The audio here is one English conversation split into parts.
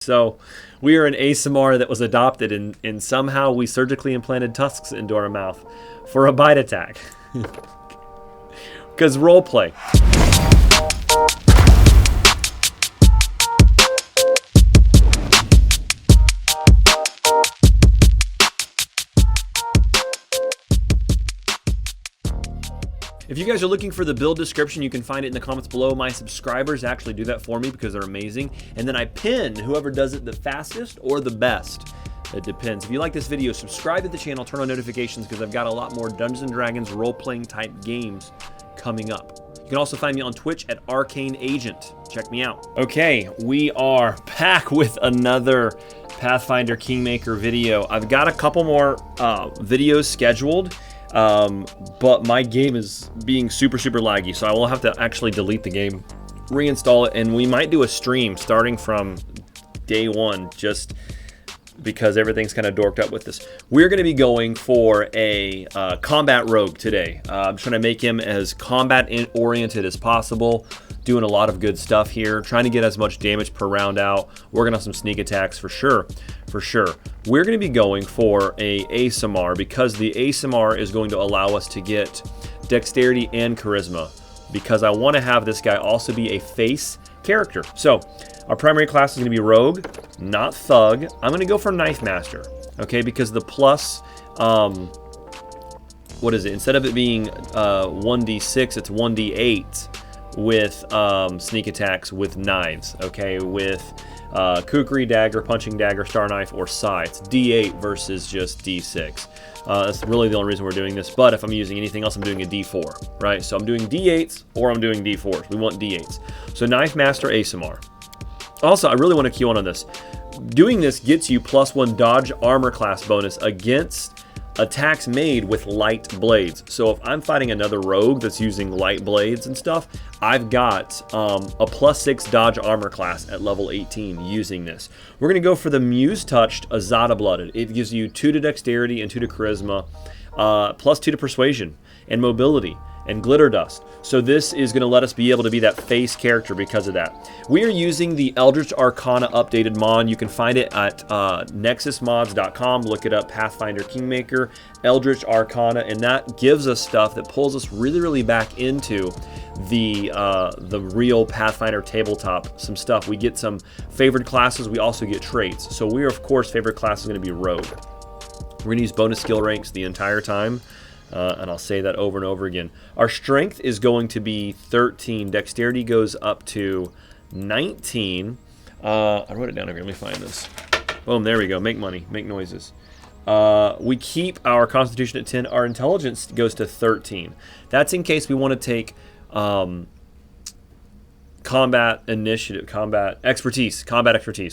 So we are an ASMR that was adopted and somehow we surgically implanted tusks into our mouth for a bite attack. Because roleplay. If you guys are looking for the build description, you can find it in the comments below. My subscribers actually do that for me because they're amazing. And then I pin whoever does it the fastest or the best. It depends. If you like this video, subscribe to the channel, turn on notifications because I've got a lot more Dungeons & Dragons role-playing type games coming up. You can also find me on Twitch at Arcane Agent. Check me out. Okay, we are back with another Pathfinder Kingmaker video. I've got a couple more videos scheduled. But my game is being super laggy, so I will have to actually delete the game, reinstall it, and we might do a stream starting from day one just because everything's kind of dorked up with this. We're going to be going for a combat rogue today. I'm trying to make him as combat oriented as possible, doing a lot of good stuff here, trying to get as much damage per round out, working on some sneak attacks for sure. We're going to be going for a ASMR because the ASMR is going to allow us to get dexterity and charisma, because I want to have this guy also be a face character. So our primary class is going to be rogue, not thug. I'm going to go for knife master, okay, because the plus, what is it? Instead of it being 1d6, it's 1d8 with sneak attacks with knives, okay, with kukri, dagger, punching dagger, star knife, or sai. It's d8 versus just d6. That's really the only reason we're doing this, but if I'm using anything else, I'm doing a d4, right? So I'm doing d8s or I'm doing d4s. We want d8s. So knife master ASMR. Also, I really want to key on this. Doing this gets you +1 dodge armor class bonus against attacks made with light blades. So if I'm fighting another rogue that's using light blades and stuff, I've got a +6 dodge armor class at level 18 using this. We're going to go for the Muse Touched Azada Blooded. It gives you 2 to dexterity and 2 to charisma, +2 to persuasion and mobility and glitter dust. So this is going to let us be able to be that face character because of that. We are using the Eldritch Arcana updated mod. You can find it at nexusmods.com. Look it up, Pathfinder Kingmaker, Eldritch Arcana, and that gives us stuff that pulls us really back into the real Pathfinder tabletop. Some stuff. We get some favored classes. We also get traits. So we are, of course, favorite class is going to be rogue. We're going to use bonus skill ranks the entire time. And I'll say that over and over again. Our strength is going to be 13. Dexterity goes up to 19. I wrote it down here. Let me find this. Boom, there we go. Make money. Make noises. We keep our constitution at 10. Our intelligence goes to 13. That's in case we want to take combat expertise.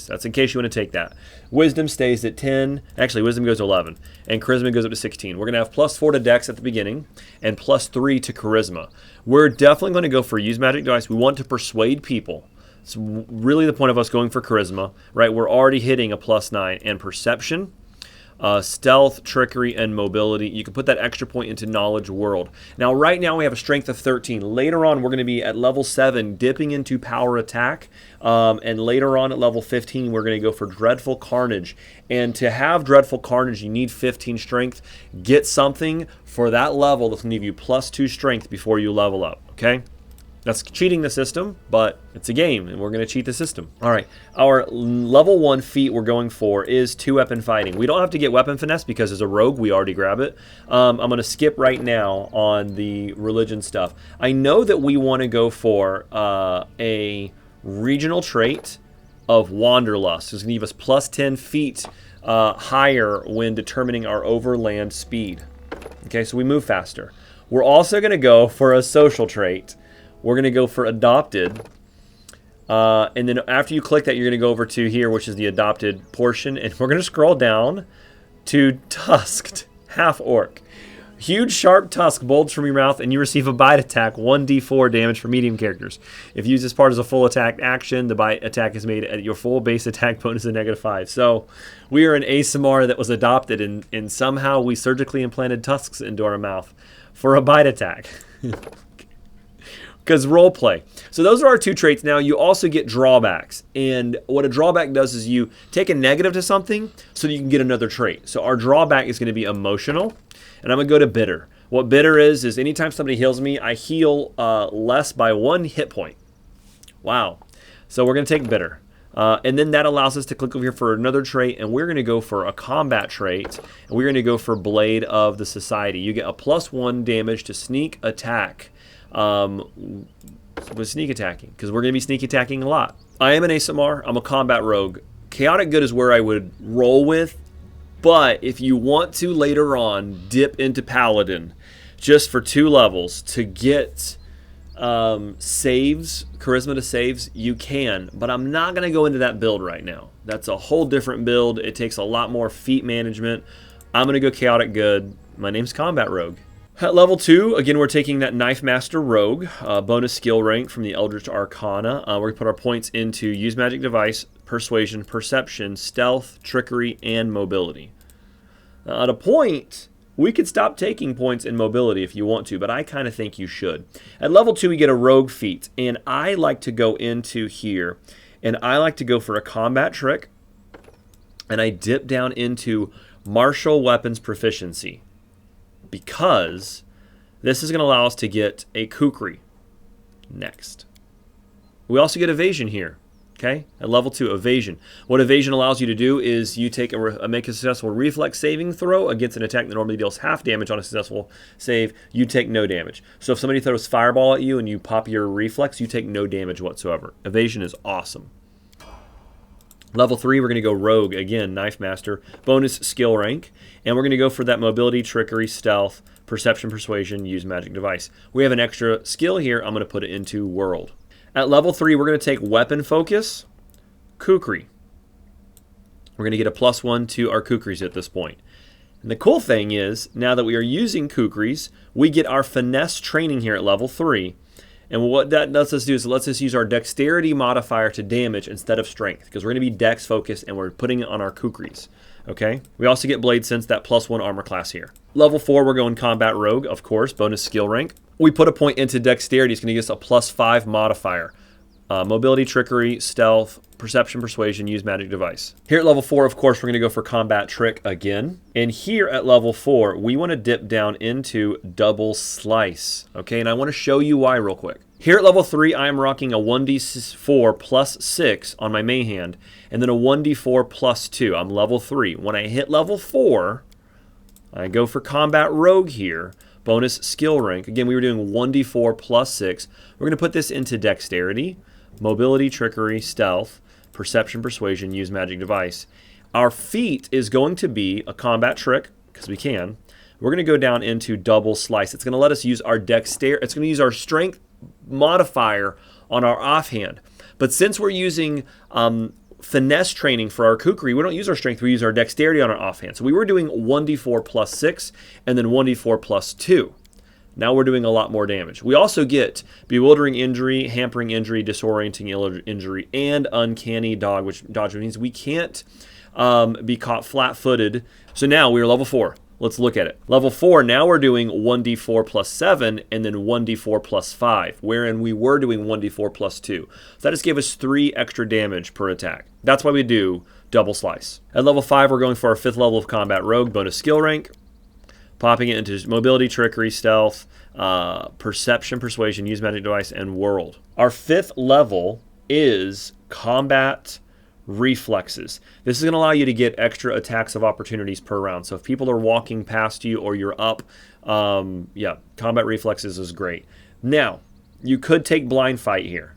That's in case you want to take that. Wisdom stays at 10. Actually, wisdom goes to 11. And charisma goes up to 16. We're going to have +4 to dex at the beginning and +3 to charisma. We're definitely going to go for use magic device. We want to persuade people. It's really the point of us going for charisma, right? We're already hitting a +9. And perception, stealth, trickery, and mobility. You can put that extra point into knowledge world. Now, right now we have a strength of 13. Later on, we're going to be at level 7, dipping into power attack. And later on at level 15, we're going to go for dreadful carnage. And to have dreadful carnage, you need 15 strength. Get something for that level that's going to give you +2 strength before you level up, okay? That's cheating the system, but it's a game, and we're going to cheat the system. All right, our level 1 feat we're going for is 2-weapon fighting. We don't have to get weapon finesse because as a rogue, we already grab it. I'm going to skip right now on the religion stuff. I know that we want to go for a regional trait of Wanderlust. It's going to give us +10 feet higher when determining our overland speed. Okay, so we move faster. We're also going to go for a social trait. We're going to go for adopted, and then after you click that, you're going to go over to here, which is the adopted portion, and we're going to scroll down to tusked half-orc. Huge sharp tusk bulge from your mouth, and you receive a bite attack, 1d4 damage for medium characters. If used as part of a full attack action, the bite attack is made at your full base attack bonus of -5. So we are an ASMR that was adopted, and somehow we surgically implanted tusks into our mouth for a bite attack. because role play. So those are our 2 traits. Now you also get drawbacks. And what a drawback does is you take a negative to something so that you can get another trait. So our drawback is going to be emotional. And I'm going to go to bitter. What bitter is anytime somebody heals me, I heal less by 1 hit point. Wow. So we're going to take bitter. And then that allows us to click over here for another trait, and we're going to go for a combat trait, and we're going to go for Blade of the Society. You get a +1 damage to sneak attack with sneak attacking, because we're going to be sneak attacking a lot. I am an ASMR. I'm a combat rogue. Chaotic Good is where I would roll with, but if you want to later on dip into Paladin just for 2 levels to get saves, charisma to saves, you can, but I'm not going to go into that build right now. That's a whole different build. It takes a lot more feat management. I'm going to go Chaotic Good. My name's Combat Rogue. At level 2, again, we're taking that Knife Master Rogue, bonus skill rank from the Eldritch Arcana. We're going to put our points into Use Magic Device, Persuasion, Perception, Stealth, Trickery, and Mobility. At a point, we could stop taking points in mobility if you want to, but I kind of think you should. At level 2, we get a rogue feat, and I like to go into here, and I like to go for a combat trick, and I dip down into martial weapons proficiency, because this is going to allow us to get a kukri next. We also get evasion here. Okay, at level 2, evasion. What evasion allows you to do is you take make a successful reflex saving throw against an attack that normally deals half damage on a successful save. You take no damage. So if somebody throws fireball at you and you pop your reflex, you take no damage whatsoever. Evasion is awesome. Level 3, we're going to go rogue again, Knife Master, bonus skill rank, and we're going to go for that mobility, trickery, stealth, perception, persuasion, use magic device. We have an extra skill here. I'm going to put it into world. At level 3, we're going to take Weapon Focus, Kukri. We're going to get a +1 to our Kukris at this point. And the cool thing is, now that we are using Kukris, we get our Finesse training here at level 3. And what that lets us do is it lets us use our Dexterity modifier to damage instead of Strength, because we're going to be Dex focused and we're putting it on our Kukris. Okay? We also get Blade Sense, that +1 armor class here. Level 4, we're going Combat Rogue, of course, bonus skill rank. We put a point into Dexterity. It's going to give us a +5 modifier. Mobility, Trickery, Stealth, Perception, Persuasion, use Magic Device. Here at level 4, of course, we're going to go for Combat Trick again. And here at level 4, we want to dip down into Double Slice. Okay, and I want to show you why real quick. Here at level 3, I am rocking a 1d4 +6 on my main hand, and then a 1d4 +2. I'm level 3. When I hit level 4, I go for Combat Rogue here. Bonus skill rank. Again, we were doing 1d4 +6. We're going to put this into Dexterity, Mobility, Trickery, Stealth, Perception, Persuasion, use Magic Device. Our feat is going to be a Combat Trick, because we can. We're going to go down into Double Slice. It's going to let us use our Dexterity. It's going to use our Strength modifier on our offhand. But since we're using Finesse training for our Kukri, we don't use our Strength, we use our Dexterity on our offhand. So we were doing 1d4 +6 and then 1d4 +2. Now we're doing a lot more damage. We also get Bewildering Injury, Hampering Injury, Disorienting Injury, and Uncanny Dodge, which means we can't be caught flat-footed. So now we're level 4. Let's look at it. Level 4, now we're doing 1d4 +7 and then 1d4 +5, wherein we were doing 1d4 +2. So that just gave us 3 extra damage per attack. That's why we do Double Slice. At level 5, we're going for our 5th level of Combat Rogue, bonus skill rank, popping it into Mobility, Trickery, Stealth, Perception, Persuasion, use Magic Device, and World. Our 5th level is Combat Reflexes. This is going to allow you to get extra attacks of opportunities per round. So if people are walking past you or you're up, Combat Reflexes is great. Now, you could take Blind Fight here.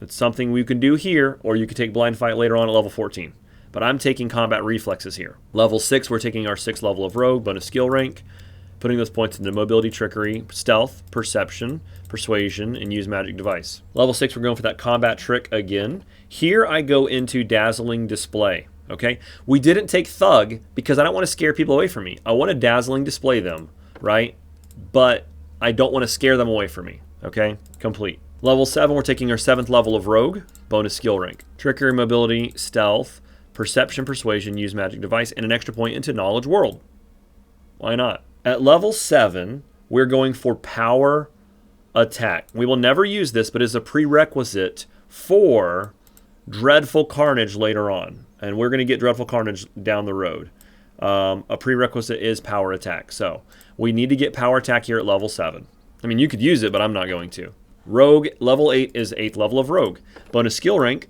It's something we can do here, or you could take Blind Fight later on at level 14. But I'm taking Combat Reflexes here. Level 6, we're taking our 6th level of Rogue, bonus skill rank, putting those points into Mobility, Trickery, Stealth, Perception, Persuasion, and use Magic Device. Level 6, we're going for that Combat Trick again. Here I go into Dazzling Display. Okay, we didn't take Thug because I don't want to scare people away from me. I want to Dazzling Display them, right? But I don't want to scare them away from me. Okay, complete. Level 7, we're taking our 7th level of Rogue, bonus skill rank. Trickery, Mobility, Stealth, Perception, Persuasion, use Magic Device, and an extra point into Knowledge World. Why not? At level 7, we're going for Power attack. We will never use this, but it's a prerequisite for Dreadful Carnage later on. And we're going to get Dreadful Carnage down the road. A prerequisite is power attack. So we need to get power attack here at level 7. I mean, you could use it, but I'm not going to. Rogue, level 8 is 8th level of Rogue. Bonus skill rank,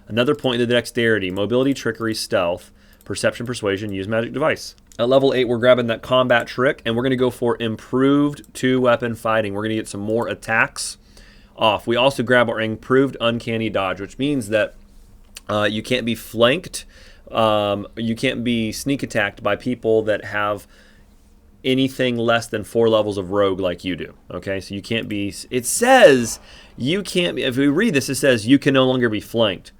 another point in the dexterity, mobility, trickery, stealth, perception, persuasion, use magic device. At level 8, we're grabbing that combat trick, and we're going to go for improved 2-weapon fighting. We're going to get some more attacks off. We also grab our improved uncanny dodge, which means that you can't be flanked, you can't be sneak attacked by people that have anything less than 4 levels of rogue like you do. Okay, so you can't be, it says you can't be, if we read this, it says you can no longer be flanked.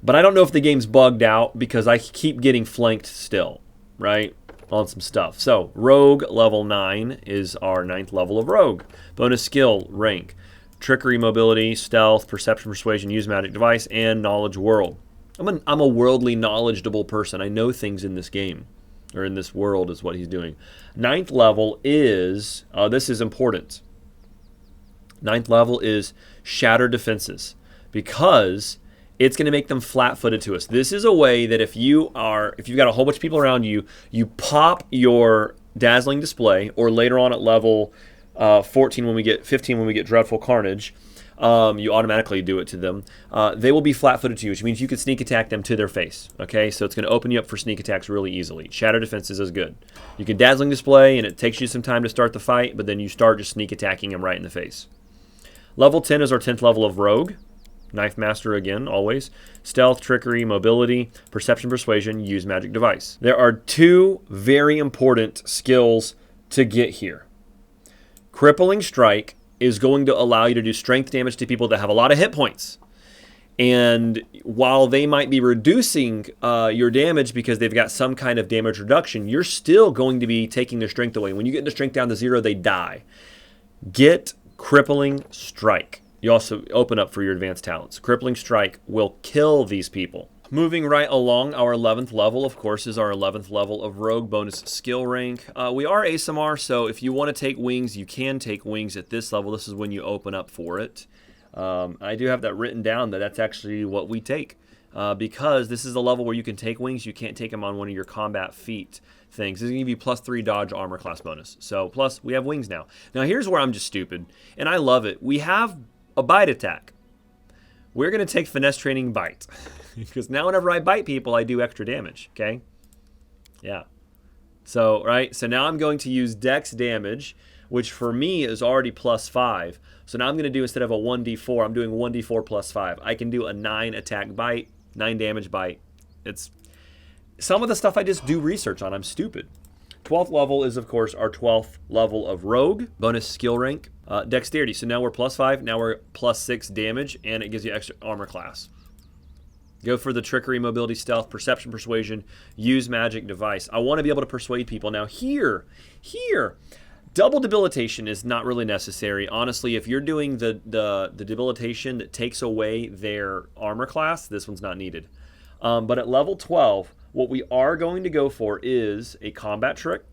But I don't know if the game's bugged out because I keep getting flanked still, right, on some stuff. So rogue level 9 is our 9th level of rogue. Bonus skill rank, trickery, mobility, stealth, perception, persuasion, use magic device, and knowledge world. I'm a worldly knowledgeable person. I know things in this game. Or in this world is what he's doing. 9th level is, this is important. 9th level is shatter defenses because it's going to make them flat-footed to us. This is a way that if you've got a whole bunch of people around you, you pop your dazzling display, or later on at level 15 when we get dreadful carnage, you automatically do it to them. They will be flat-footed to you, which means you can sneak attack them to their face. Okay, so it's going to open you up for sneak attacks really easily. Shatter defenses is good. You can dazzling display, and it takes you some time to start the fight, but then you start just sneak attacking them right in the face. Level 10 is our 10th level of rogue. Knife master again, always. Stealth, trickery, mobility, perception, persuasion, use magic device. There are 2 very important skills to get here. Crippling strike is going to allow you to do strength damage to people that have a lot of hit points. And while they might be reducing your damage because they've got some kind of damage reduction, you're still going to be taking their strength away. When you get the strength down to 0, they die. Get crippling strike. You also open up for your advanced talents. Crippling strike will kill these people. Moving right along, our 11th level, of course, is our 11th level of rogue. Bonus skill rank. We are ASMR, so if you want to take wings, you can take wings at this level. This is when you open up for it. I do have that written down that that's actually what we take. Because this is a level where you can take wings. You can't take them on one of your combat feat things. This is going to give you +3 dodge armor class bonus. So plus we have wings now. Now here's where I'm just stupid, and I love it. We have a bite attack. We're going to take finesse training bite. Because now whenever I bite people, I do extra damage, okay? Yeah. So, right? So now I'm going to use dex damage, which for me is already +5. So now I'm going to do, instead of a 1d4, I'm doing 1d4 +5. I can do a 9 attack bite, 9 damage bite. It's some of the stuff I just do research on. I'm stupid. 12th level is, of course, our 12th level of rogue. Bonus skill rank. Dexterity. So now we're +5. Now we're +6 damage, and it gives you extra armor class. Go for the trickery, mobility, stealth, perception, persuasion, use magic device. I want to be able to persuade people. Now here, double debilitation is not really necessary. Honestly, if you're doing the debilitation that takes away their armor class, this one's not needed. But at level 12, what we are going to go for is a combat trick.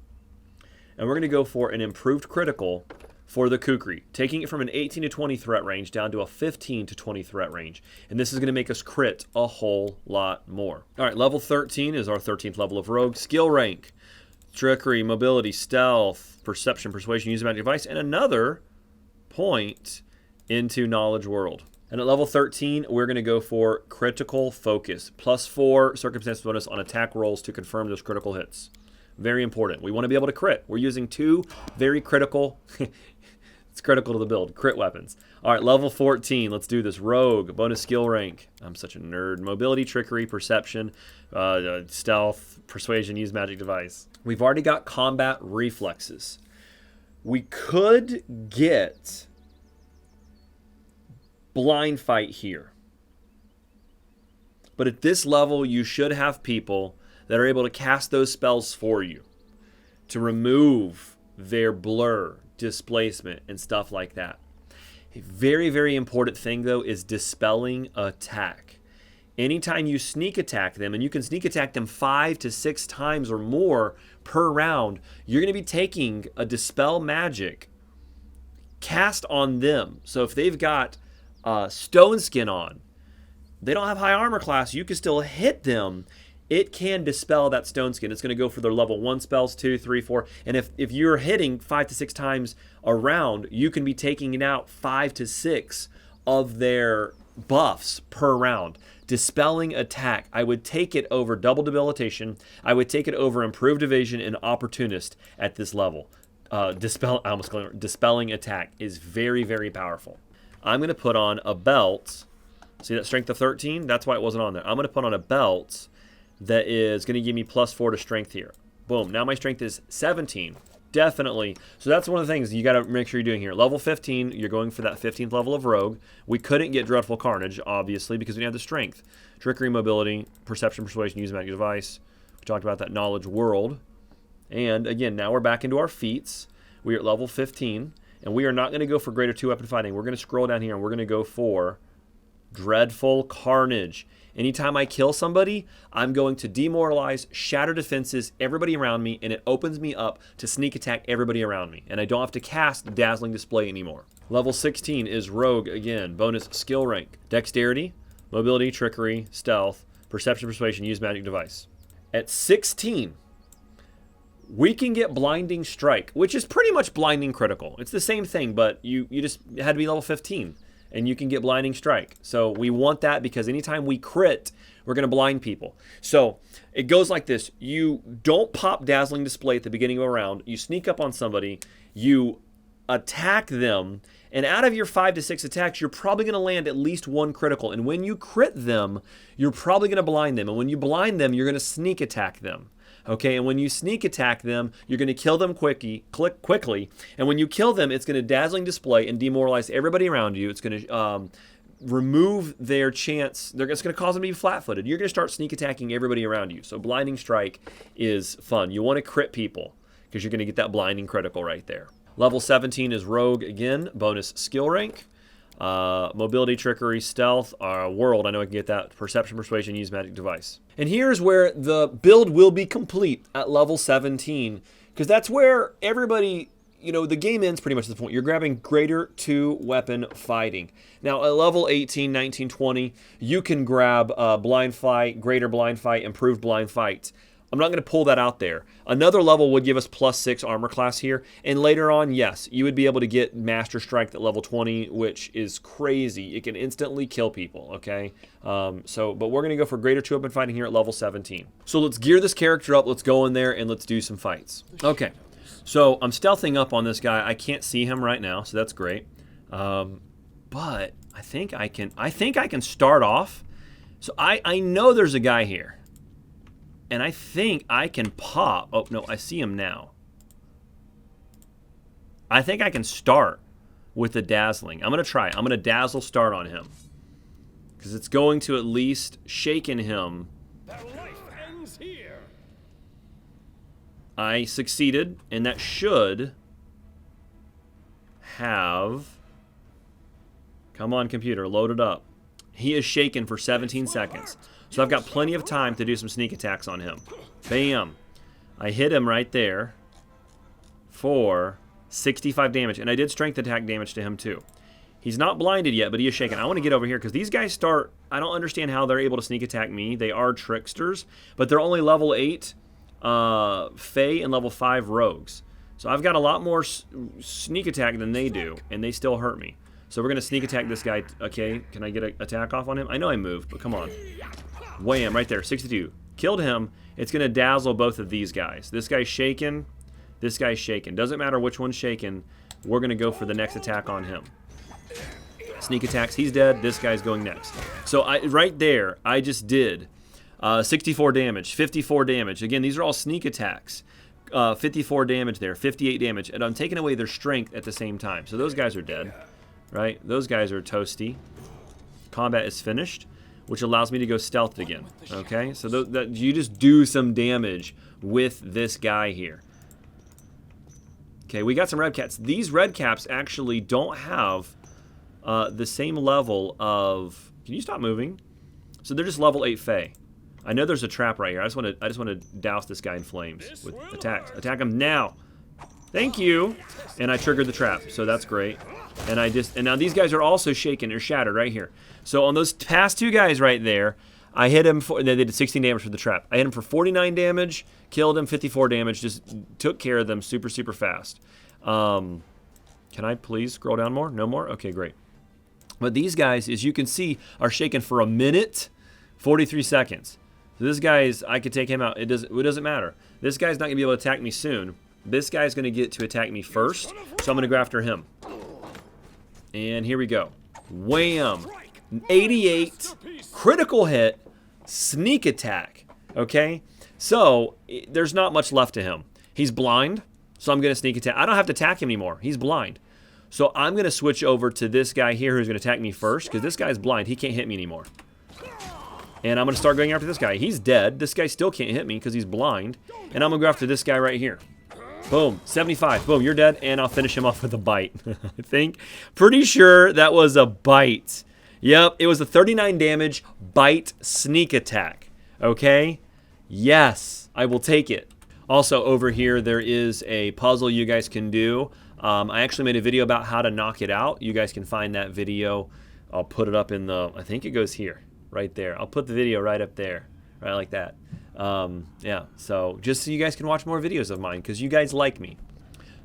And we're going to go for an improved critical for the kukri, taking it from an 18 to 20 threat range down to a 15 to 20 threat range. And this is going to make us crit a whole lot more. All right, level 13 is our 13th level of rogue. Skill rank, trickery, mobility, stealth, perception, persuasion, use magic device, and another point into knowledge world. And at level 13, we're going to go for critical focus, +4 circumstance bonus on attack rolls to confirm those critical hits. Very important. We want to be able to crit. We're using 2 very critical it's critical to the build. Crit weapons. All right, level 14. Let's do this. Rogue. Bonus skill rank. I'm such a nerd. Mobility, trickery, perception, stealth, persuasion, use magic device. We've already got combat reflexes. We could get blind fight here. But at this level, you should have people that are able to cast those spells for you to remove their blur, displacement, and stuff like that. A very, very important thing, though, is dispelling attack. Anytime you sneak attack them, and you can sneak attack them 5 to 6 times or more per round, you're going to be taking a dispel magic cast on them. So if they've got stone skin on, they don't have high armor class, you can still hit them. It can dispel that stone skin. It's going to go for their level 1 spells, 2, 3, 4. And if you're hitting 5 to 6 times a round, you can be taking out 5 to 6 of their buffs per round. Dispelling attack. I would take it over double debilitation. I would take it over improved evasion and opportunist at this level. Dispelling attack is very, very powerful. I'm going to put on a belt. See that strength of 13? That's why it wasn't on there. I'm going to put on a belt that is going to give me +4 to strength here. Boom. Now my strength is 17. Definitely. So that's one of the things you got to make sure you're doing here. Level 15, you're going for that 15th level of rogue. We couldn't get dreadful carnage, obviously, because we didn't have the strength. Trickery, mobility, perception, persuasion, use a magic device. We talked about that knowledge world. And again, now we're back into our feats. We are at level 15, and we are not going to go for greater 2-weapon fighting. We're going to scroll down here, and we're going to go for dreadful carnage. Anytime I kill somebody, I'm going to demoralize, shatter defenses, everybody around me, and it opens me up to sneak attack everybody around me. And I don't have to cast Dazzling Display anymore. Level 16 is Rogue again. Bonus skill rank. Dexterity, mobility, trickery, stealth, perception, persuasion, use magic device. At 16, we can get Blinding Strike, which is pretty much Blinding Critical. It's the same thing, but you just had to be level 15. And you can get Blinding Strike. So we want that because anytime we crit, we're going to blind people. So it goes like this. You don't pop Dazzling Display at the beginning of a round. You sneak up on somebody. You attack them. And out of your 5 to 6 attacks, you're probably going to land at least 1 critical. And when you crit them, you're probably going to blind them. And when you blind them, you're going to sneak attack them. Okay, and when you sneak attack them, you're going to kill them quickly. And when you kill them, it's going to Dazzling Display and demoralize everybody around you. It's going to remove their chance. It's going to cause them to be flat-footed. You're going to start sneak attacking everybody around you. So Blinding Strike is fun. You want to crit people because you're going to get that blinding critical right there. Level 17 is Rogue again. Bonus skill rank. Mobility, trickery, stealth, world. I know I can get that. Perception, persuasion, use magic device. And here's where the build will be complete at level 17, because that's where everybody, the game ends pretty much at this point. You're grabbing greater 2-weapon fighting. Now at level 18, 19, 20, you can grab blind fight, greater blind fight, improved blind fight. I'm not going to pull that out there. Another level would give us +6 armor class here. And later on, yes, you would be able to get Master Strength at level 20, which is crazy. It can instantly kill people, okay? But we're going to go for greater 2-weapon fighting here at level 17. So let's gear this character up. Let's go in there and let's do some fights. Okay, so I'm stealthing up on this guy. I can't see him right now, so that's great. But I think I can start off. So I know there's a guy here. And I think I can pop. Oh, no, I see him now. I think I can start with the Dazzling. I'm going to try it. I'm going to Dazzle start on him. Because it's going to at least shaken him. Their life ends here. I succeeded, and that should have... Come on, computer, load it up. He is shaken for 17 seconds. So I've got plenty of time to do some sneak attacks on him. Bam. I hit him right there for 65 damage. And I did strength attack damage to him too. He's not blinded yet, but he is shaken. I want to get over here because these guys start... I don't understand how they're able to sneak attack me. They are tricksters, but they're only level 8 Fae and level 5 rogues. So I've got a lot more sneak attack than they do, and they still hurt me. So we're going to sneak attack this guy. Okay, can I get an attack off on him? I know I moved, but come on. Wham, right there, 62. Killed him. It's going to dazzle both of these guys. This guy's shaken. This guy's shaken. Doesn't matter which one's shaken. We're going to go for the next attack on him. Sneak attacks. He's dead. This guy's going next. So right there, I just did 64 damage, 54 damage. Again, these are all sneak attacks. 54 damage there, 58 damage. And I'm taking away their strength at the same time. So those guys are dead. Right? Those guys are toasty. Combat is finished, which allows me to go stealth again. Okay? So you just do some damage with this guy here. Okay, we got some red caps. These red caps actually don't have the same level of... Can you stop moving? So they're just level 8 Fae. I know there's a trap right here. I just want to douse this guy in flames with attacks. Attack him now. Thank you. And I triggered the trap, so that's great. And now these guys are also shaken or shattered right here. So on those past 2 guys right there, I hit him for, they did 16 damage for the trap. I hit him for 49 damage, killed him, 54 damage, just took care of them super, super fast. Can I please scroll down more? No more? Okay, great. But these guys, as you can see, are shaken for a minute, 43 seconds. So this guy's, I could take him out. It doesn't matter. This guy's not going to be able to attack me soon. This guy's going to get to attack me first, so I'm going to go after him. And here we go. Wham! 88, critical hit, sneak attack. Okay? So, there's not much left to him. He's blind, so I'm going to sneak attack. I don't have to attack him anymore. He's blind. So I'm going to switch over to this guy here who's going to attack me first, because this guy's blind. He can't hit me anymore. And I'm going to start going after this guy. He's dead. This guy still can't hit me because he's blind. And I'm going to go after this guy right here. Boom. 75. Boom. You're dead. And I'll finish him off with a bite. I think. Pretty sure that was a bite. Yep. It was a 39 damage bite sneak attack. Okay? Yes. I will take it. Also, over here, there is a puzzle you guys can do. I actually made a video about how to knock it out. You guys can find that video. I'll put it up in the, I think it goes here. Right there. I'll put the video right up there. Right like that. Yeah, so just so you guys can watch more videos of mine, because you guys like me.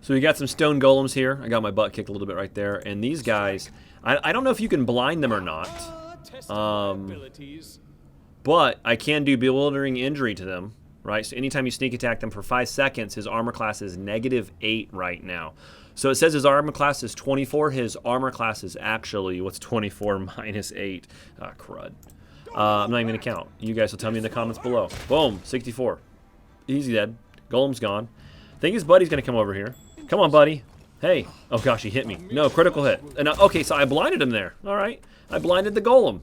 So we got some stone golems here. I got my butt kicked a little bit right there. And these guys, I don't know if you can blind them or not. But I can do bewildering injury to them. Right, so anytime you sneak attack them for 5 seconds, his armor class is -8 right now. So it says his armor class is 24. His armor class is actually, what's 24 minus 8? Ah, crud. I'm not even going to count. You guys will tell me in the comments below. Boom, 64. Easy dead. Golem's gone. I think his buddy's going to come over here. Come on, buddy. Hey. Oh, gosh, he hit me. No, critical hit. And okay, so I blinded him there. All right. I blinded the golem.